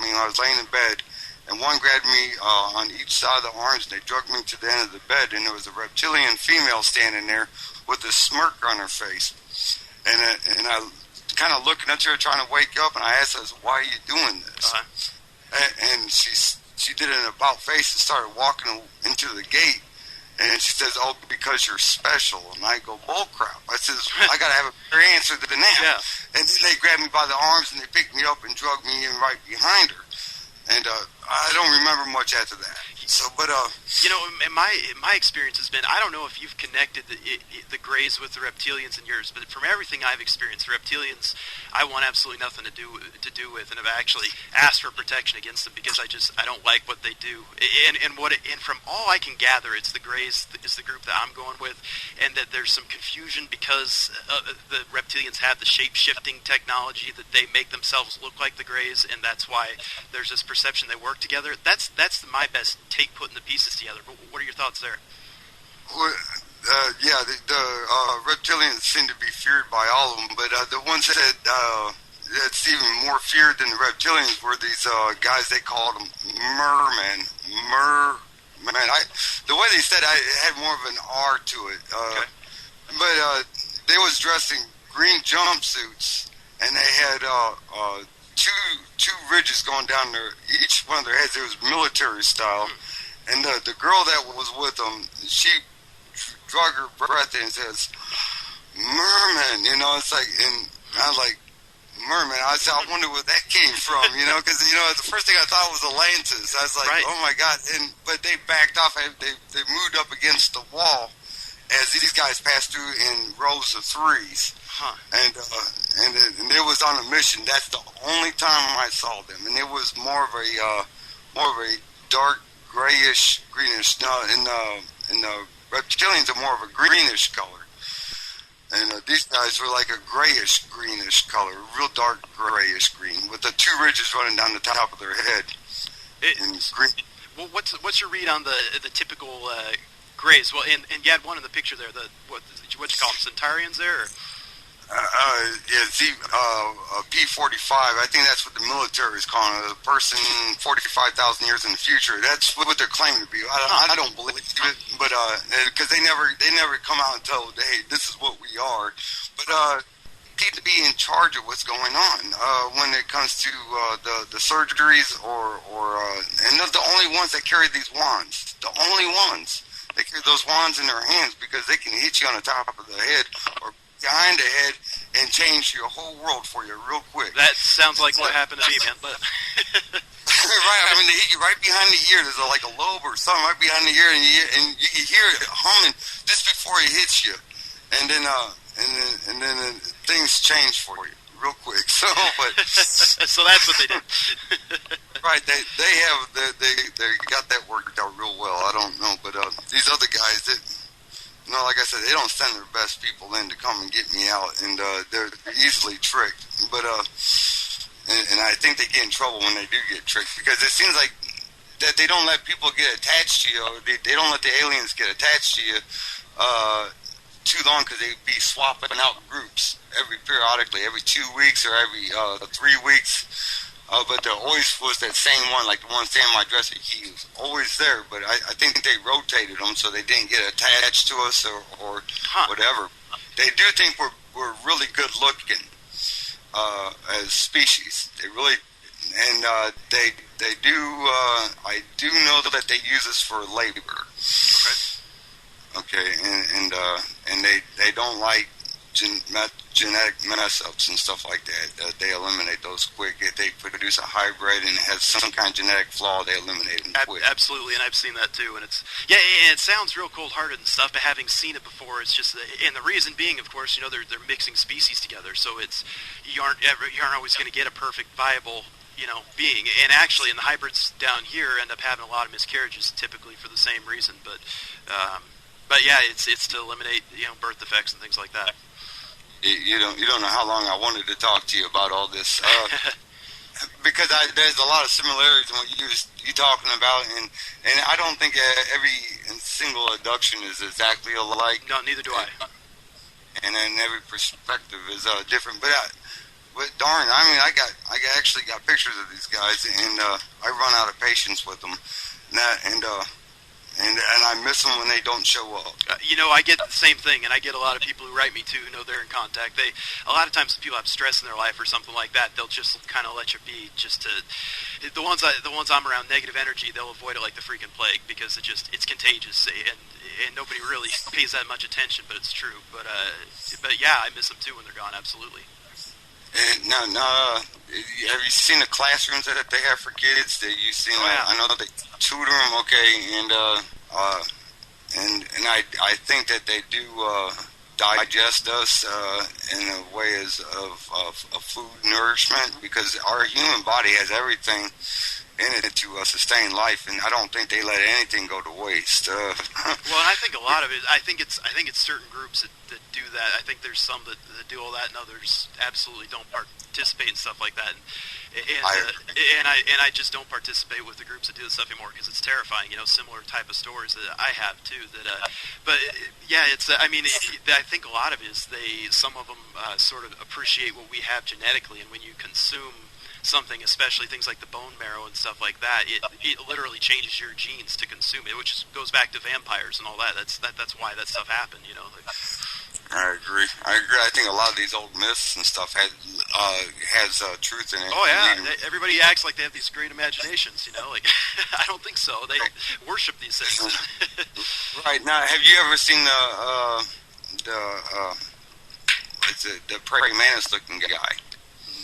me when I was laying in bed, and one grabbed me on each side of the arms, and they dragged me to the end of the bed, and there was a reptilian female standing there with a smirk on her face. And I kind of looking at her, trying to wake up, and I asked her, "Why are you doing this?" And she did an about face and started walking into the gate. And she says, "Oh, because you're special." And I go, "Bull crap." I says, "I got to have a better answer than that." Yeah. And then they grabbed me by the arms and they picked me up and dragged me in right behind her. And I don't remember much after that. So, but you know, in my experience has been, I don't know if you've connected the Greys with the reptilians in yours, but from everything I've experienced, the reptilians I want absolutely nothing to do with, and have actually asked for protection against them because I don't like what they do. And from all I can gather, it's the Greys is the group that I'm going with, and that there's some confusion because the reptilians have the shape-shifting technology that they make themselves look like the Greys, and that's why there's this perception they work together. That's my best take putting the pieces together. But what are your thoughts there? Well, yeah, the reptilians seem to be feared by all of them, but the ones that's even more feared than the reptilians were these guys, they called them mermen. The way they said it had more of an R to it. Okay. But they was dressed in green jumpsuits, and they had two ridges going down each one of their heads. It was military style. And the girl that was with them, she drug her breath in and says, "Merman," you know, it's like, and I was like, "Merman." I said, "I wonder where that came from," you know, because, you know, the first thing I thought was Atlantis. I was like, right. Oh my God. But they backed off. They moved up against the wall as these guys passed through in rows of threes. Huh. And it was on a mission. That's the only time I saw them. And it was more of a dark, grayish, greenish. No, in the reptilians are more of a greenish color, and these guys were like a grayish, greenish color, real dark grayish green, with the two ridges running down the top of their head. Green. Well, what's your read on the typical Greys? Well, and you had one in the picture there. What you call them, Centaurians there? Or? Yeah, P-45. I think that's what the military is calling it. A person 45,000 years in the future. That's what they're claiming to be. I don't believe it, but because they never come out and tell, hey, this is what we are. But need to be in charge of what's going on when it comes to the surgeries and they're the only ones that carry these wands. The only ones. They carry those wands in their hands because they can hit you on the top of the head or behind the head and change your whole world for you real quick. That sounds like what happened to me, man. But right, I mean, they hit you right behind the ear. There's like a lobe or something right behind the ear, and you can hear it humming just before it hits you, and then things change for you real quick. So, but so that's what they did. Right, they got that worked out real well. I don't know, but these other guys that. No, like I said, they don't send their best people in to come and get me out, and they're easily tricked. But and I think they get in trouble when they do get tricked because it seems like that they don't let people get attached to you. Or they don't let the aliens get attached to you too long because they be swapping out groups periodically, every 2 weeks or every 3 weeks. But there always was that same one, like the one standing in my dresser. He was always there, but I think they rotated them so they didn't get attached to us or whatever. They do think we're really good looking as species. They really, and they do. I do know that they use us for labor. Okay, and they don't like genetic mess-ups and stuff like that. They eliminate those quick. If they produce a hybrid and it has some kind of genetic flaw, they eliminate them quick. Absolutely, and I've seen that too. And it sounds real cold-hearted and stuff, but having seen it before, it's just, and the reason being, of course, you know, they're mixing species together, so you aren't always going to get a perfect viable, you know, being. And actually, in the hybrids down here end up having a lot of miscarriages, typically for the same reason. But yeah, it's to eliminate, you know, birth defects and things like that. You don't know how long I wanted to talk to you about all this because there's a lot of similarities in what you're talking about, and I don't think every single abduction is exactly alike. No, neither do I. And then every perspective is different. But but darn, I mean, I actually got pictures of these guys, and I run out of patience with them, and I miss them when they don't show up. I get the same thing, and I get a lot of people who write me too, who know they're in contact. A lot of times, people have stress in their life or something like that. They'll just kind of let you be. The ones I'm around, negative energy, they'll avoid it like the freaking plague because it's contagious, and nobody really pays that much attention. But it's true. But yeah, I miss them too when they're gone. Absolutely. And now, have you seen the classrooms that they have for kids? That you seen? Oh, yeah. I know they tutor them, okay, and I think that they do digest us in a way of food nourishment, because our human body has everything in it to sustain life, and I don't think they let anything go to waste. Well, and I think a lot of it. I think it's certain groups that do that. I think there's some that do all that, and others absolutely don't participate in stuff like that. And I just don't participate with the groups that do this stuff anymore because it's terrifying. Similar type of stories that I have too. But yeah, it's. I mean, I think a lot of it is some of them sort of appreciate what we have genetically, and when you consume something, especially things like the bone marrow and stuff like that, it literally changes your genes to consume it, which goes back to vampires and all that. That's why that stuff happened, I agree. I think a lot of these old myths and stuff has truth in it. Oh yeah, everybody acts like they have these great imaginations, I don't think so. They worship these things. Right. Now, have you ever seen the praying mantis looking guy?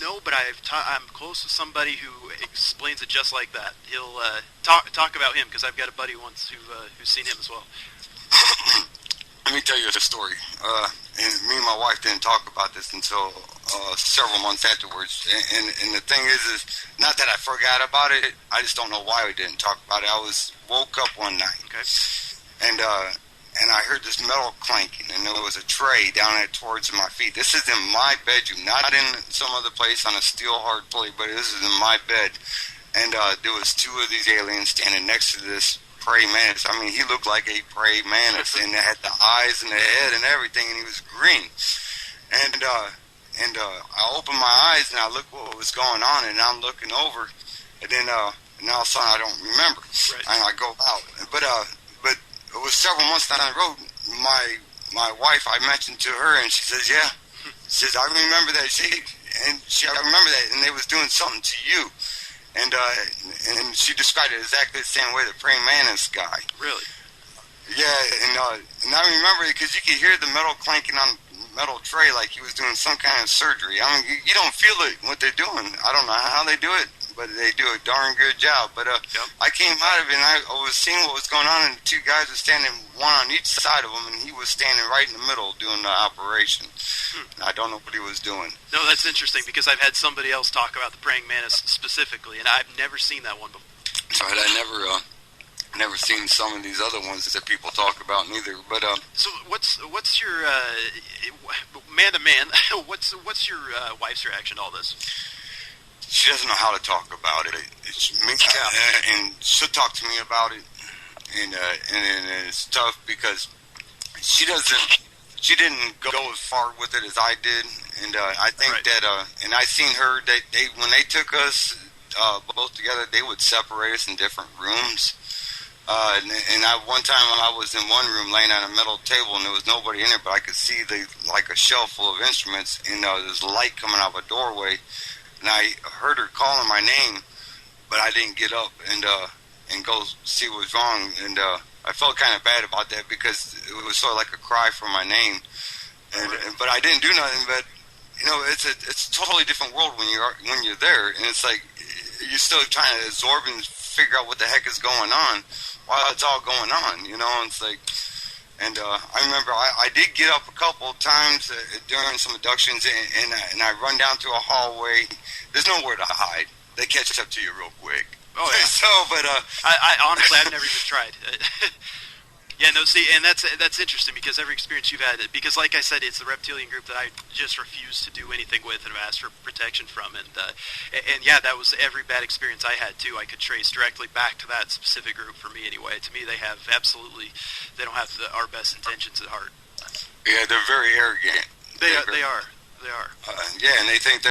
No, but I'm close to somebody who explains it just like that. He'll talk about him, because I've got a buddy once who's seen him as well. Let me tell you a story. And me and my wife didn't talk about this until several months afterwards. And the thing is not that I forgot about it. I just don't know why we didn't talk about it. I woke up one night, okay, and I heard this metal clanking, and there was a tray down there towards my feet. This is in my bedroom, not in some other place on a steel hard plate, but this is in my bed. And there was two of these aliens standing next to this praying mantis. I mean, he looked like a praying mantis, and it had the eyes and the head and everything, and he was green. And I opened my eyes, and I looked what was going on, and I'm looking over, and then now all of a sudden I don't remember. Right. And I go out. But it was several months down the road. My wife, I mentioned to her, and she says, "Yeah." She says, "I remember that." I remember that, and they was doing something to you. And she described it exactly the same way, the praying mantis guy. Really? Yeah, and I remember it because you could hear the metal clanking on the metal tray like he was doing some kind of surgery. I mean, you don't feel it, what they're doing. I don't know how they do it, but they do a darn good job. But yep. I came out of it, and I was seeing what was going on, and two guys were standing, one on each side of him, and he was standing right in the middle doing the operation. I don't know what he was doing. No, that's interesting, because I've had somebody else talk about the praying mantis specifically, and I've never seen that one before. Right, I never seen some of these other ones that people talk about neither. But so what's your man to man? What's your wife's reaction to all this? She doesn't know how to talk about it. It's me, and she'll talk to me about it, and it's tough because she didn't go as far with it as I did, and I think right. that and I seen her that when they took us both together, they would separate us in different rooms. And one time I was in one room laying on a metal table, and there was nobody in it, but I could see like a shelf full of instruments, and there's light coming out of a doorway, and I heard her calling my name, but I didn't get up and go see what was wrong, and I felt kind of bad about that because it was sort of like a cry for my name, but I didn't do nothing. But it's a totally different world when you're there, and it's like you're still trying to absorb and figure out what the heck is going on while it's all going on, It's like, and I remember I did get up a couple of times during some abductions, and I run down to a hallway. There's nowhere to hide. They catch up to you real quick. Oh yeah. So, but I honestly, I've never even tried. Yeah, no, see, and that's interesting because every experience you've had, because like I said, it's the reptilian group that I just refuse to do anything with and have asked for protection from, and yeah, that was every bad experience I had too. I could trace directly back to that specific group for me anyway. To me, they don't have our best intentions at heart. Yeah, they're very arrogant. They are. Yeah, and they think that